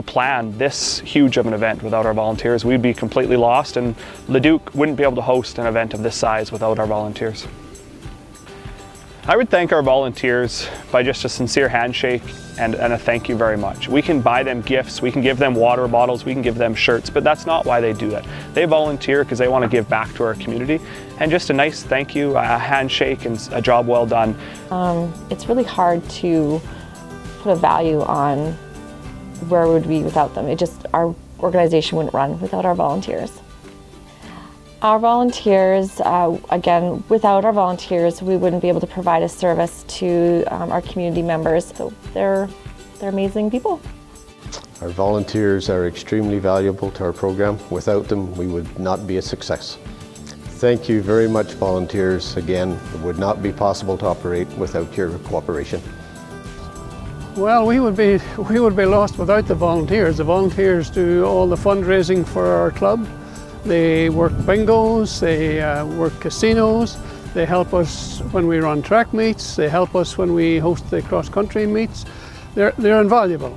to plan this huge of an event without our volunteers. We'd be completely lost, and Leduc wouldn't be able to host an event of this size without our volunteers. I would thank our volunteers by just a sincere handshake and a thank you very much. We can buy them gifts, we can give them water bottles, we can give them shirts, but that's not why they do that. They volunteer because they want to give back to our community, and just a nice thank you, a handshake, and a job well done. It's really hard to put a value on where we would be without them. Our organization wouldn't run without our volunteers. Our volunteers, again, without our volunteers, we wouldn't be able to provide a service to our community members. So they're amazing people. Our volunteers are extremely valuable to our program. Without them, we would not be a success. Thank you very much, volunteers. Again, it would not be possible to operate without your cooperation. Well, we would be lost without the volunteers. The volunteers do all the fundraising for our club. They work bingos, they work casinos, they help us when we run track meets, they help us when we host the cross-country meets. They're invaluable.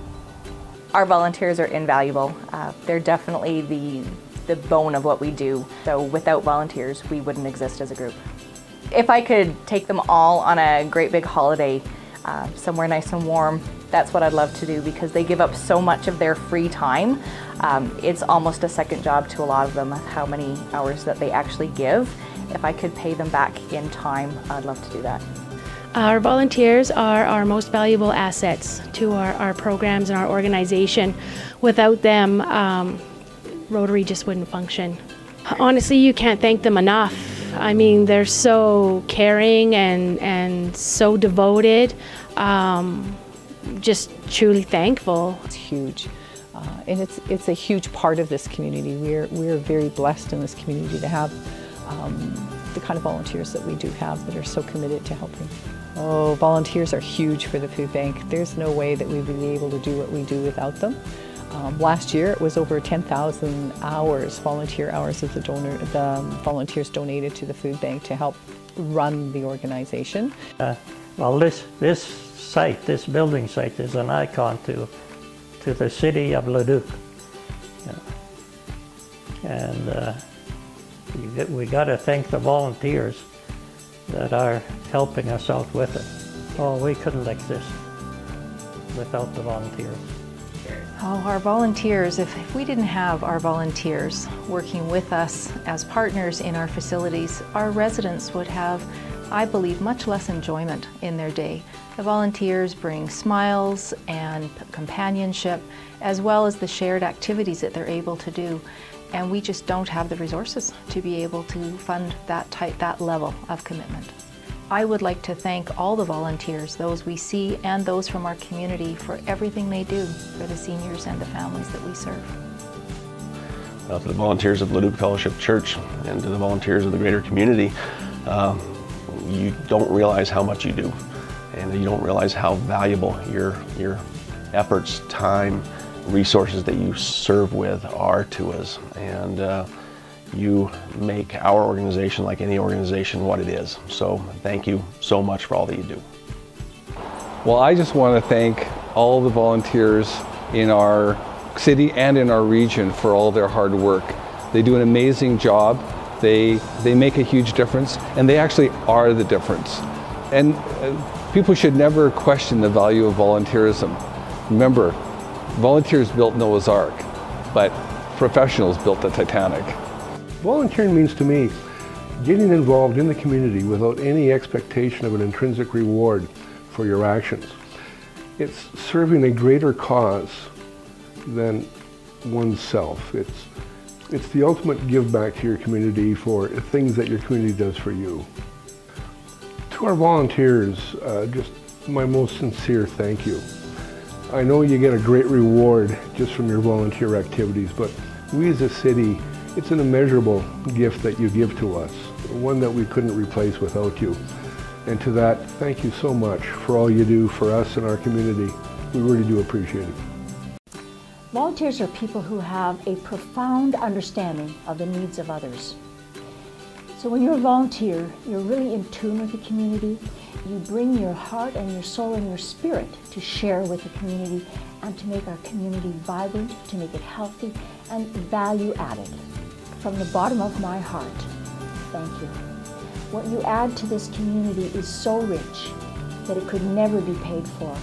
Our volunteers are invaluable. They're definitely the bone of what we do. So without volunteers, we wouldn't exist as a group. If I could take them all on a great big holiday, somewhere nice and warm, that's what I'd love to do, because they give up so much of their free time. It's almost a second job to a lot of them, how many hours that they actually give. If I could pay them back in time, I'd love to do that. Our volunteers are our most valuable assets to our programs and our organization. Without them, Rotary just wouldn't function. Honestly, you can't thank them enough. I mean, they're so caring and so devoted. Just truly thankful. It's huge, and it's a huge part of this community. We're very blessed in this community to have the kind of volunteers that we do have that are so committed to helping. Oh, volunteers are huge for the food bank. There's no way that we would be able to do what we do without them. Last year it was over 10,000 hours, volunteer hours, that the volunteers donated to the food bank to help run the organization. Well, this site, this building site, is an icon to the city of Leduc. And we got to thank the volunteers that are helping us out with it. Oh, we couldn't exist without the volunteers. Oh, our volunteers, if we didn't have our volunteers working with us as partners in our facilities, our residents would have, I believe, much less enjoyment in their day. The volunteers bring smiles and companionship, as well as the shared activities that they're able to do. And we just don't have the resources to be able to fund that level of commitment. I would like to thank all the volunteers, those we see and those from our community, for everything they do for the seniors and the families that we serve. To the volunteers of Leduc Fellowship Church and to the volunteers of the greater community, you don't realize how much you do, and you don't realize how valuable your efforts, time, resources that you serve with are to us. And you make our organization, like any organization, what it is. So thank you so much for all that you do. Well, I just want to thank all the volunteers in our city and in our region for all their hard work. They do an amazing job. They make a huge difference, and they actually are the difference. And people should never question the value of volunteerism. Remember, volunteers built Noah's Ark, but professionals built the Titanic. Volunteering means to me getting involved in the community without any expectation of an intrinsic reward for your actions. It's serving a greater cause than oneself. It's the ultimate give back to your community for things that your community does for you. To our volunteers, just my most sincere thank you. I know you get a great reward just from your volunteer activities, but we as a city, it's an immeasurable gift that you give to us, one that we couldn't replace without you. And to that, thank you so much for all you do for us and our community. We really do appreciate it. Volunteers are people who have a profound understanding of the needs of others. So when you're a volunteer, you're really in tune with the community, You bring your heart and your soul and your spirit to share with the community and to make our community vibrant, to make it healthy and value added. From the bottom of my heart, thank you. What you add to this community is so rich that it could never be paid for.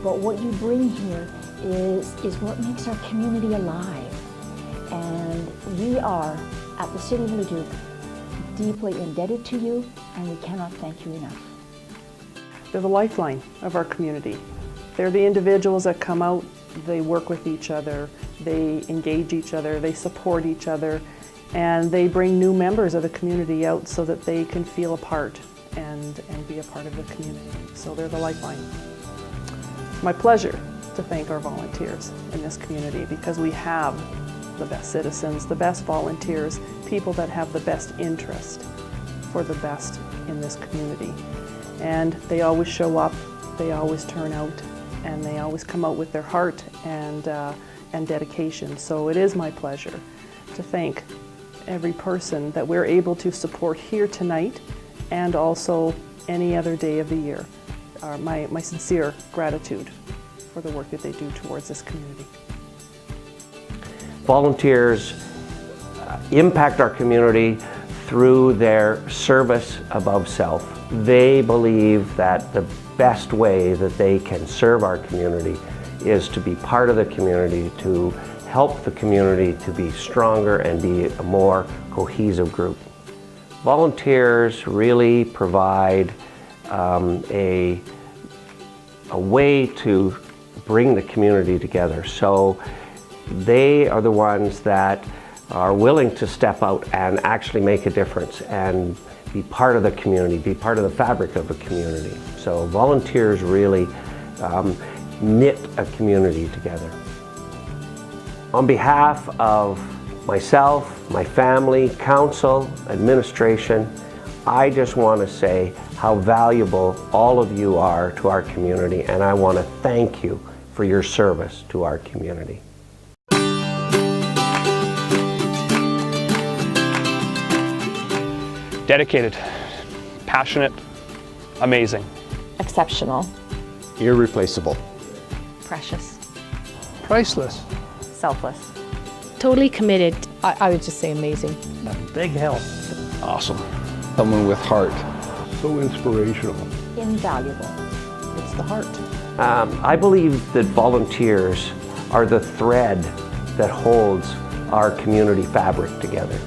But what you bring here is what makes our community alive. And we are, at the City of Leduc, deeply indebted to you, and we cannot thank you enough. They're the lifeline of our community. They're the individuals that come out, they work with each other, they engage each other, they support each other, and they bring new members of the community out so that they can feel a part and be a part of the community. So they're the lifeline. It's my pleasure to thank our volunteers in this community because we have the best citizens, the best volunteers, people that have the best interest for the best in this community. And they always show up, they always turn out, and they always come out with their heart and dedication. So it is my pleasure to thank every person that we're able to support here tonight and also any other day of the year. My sincere gratitude for the work that they do towards this community. Volunteers impact our community through their service above self. They believe that the best way that they can serve our community is to be part of the community, to help the community to be stronger and be a more cohesive group. Volunteers really provide a way to bring the community together. So they are the ones that are willing to step out and actually make a difference and be part of the community, be part of the fabric of the community. So volunteers really knit a community together. On behalf of myself, my family, council, administration, I just want to say how valuable all of you are to our community, and I want to thank you for your service to our community. Dedicated, passionate, amazing. Exceptional. Irreplaceable. Precious. Priceless. Selfless. Totally committed. I would just say amazing. A big help. Awesome. Someone with heart. So inspirational. Invaluable. It's the heart. I believe that volunteers are the thread that holds our community fabric together.